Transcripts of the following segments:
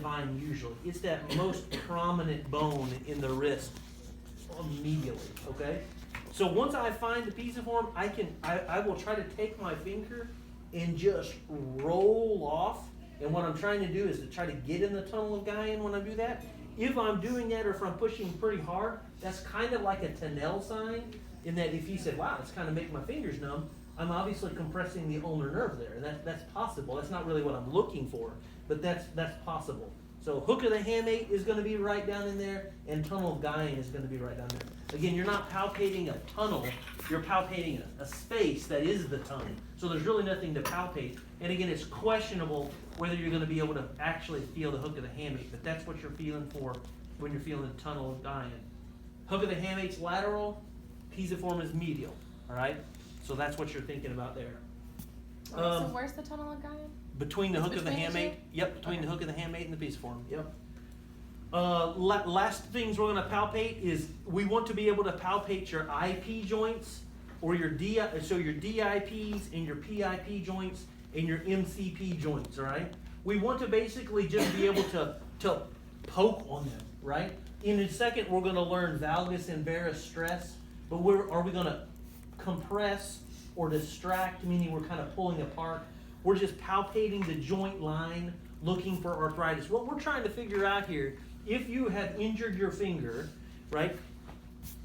Fine, usually. It's that most prominent bone in the wrist immediately, okay? So once I find the pisiform, I will try to take my finger and just roll off. And what I'm trying to do is to try to get in the tunnel of Guyon when I do that. If I'm doing that or if I'm pushing pretty hard, that's kind of like a Tunnel sign, in that if you said, wow, it's kind of making my fingers numb, I'm obviously compressing the ulnar nerve there. And that's possible. That's not really what I'm looking for, but that's possible. So hook of the hamate is going to be right down in there, and tunnel of Guyon is going to be right down there. Again, you're not palpating a tunnel, you're palpating a space that is the tongue. So there's really nothing to palpate. And again, it's questionable whether you're going to be able to actually feel the hook of the hamate, but that's what you're feeling for when you're feeling the tunnel of Guyon. Hook of the hamate's lateral, pisiform is medial, all right? So that's what you're thinking about there. So where's the tunnel of Guyon? Between the hook of the hamate, yep, between the hook of the hamate and the pisiform, yep. Last things we're going to palpate is we want to be able to palpate your IP joints or your your DIPs and your PIP joints and your MCP joints, all right? We want to basically just be able to poke on them, right? In a second, we're going to learn valgus and varus stress, but are we going to compress or distract, meaning we're kind of pulling apart? We're just palpating the joint line, looking for arthritis. What we're trying to figure out here, if you have injured your finger, right?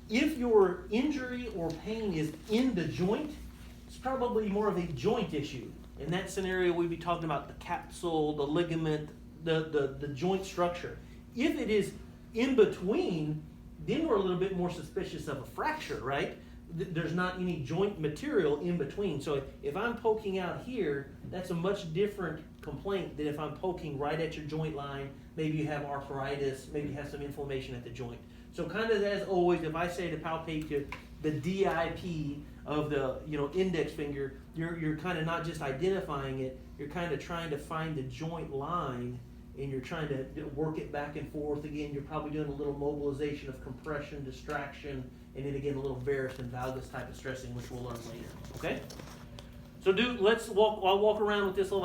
If your injury or pain is in the joint, it's probably more of a joint issue. In that scenario, we'd be talking about the capsule, the ligament, the joint structure. If it is in between, then we're a little bit more suspicious of a fracture, right? There's not any joint material in between. So if I'm poking out here, that's a much different complaint than if I'm poking right at your joint line. Maybe you have arthritis, maybe you have some inflammation at the joint. So kind of as always, if I say to palpate the DIP of the index finger, you're kind of not just identifying it, you're kind of trying to find the joint line, and you're trying to work it back and forth. Again, you're probably doing a little mobilization of compression, distraction, and then again a little varus and valgus type of stressing, which we'll learn later. Okay? So I'll walk around with this little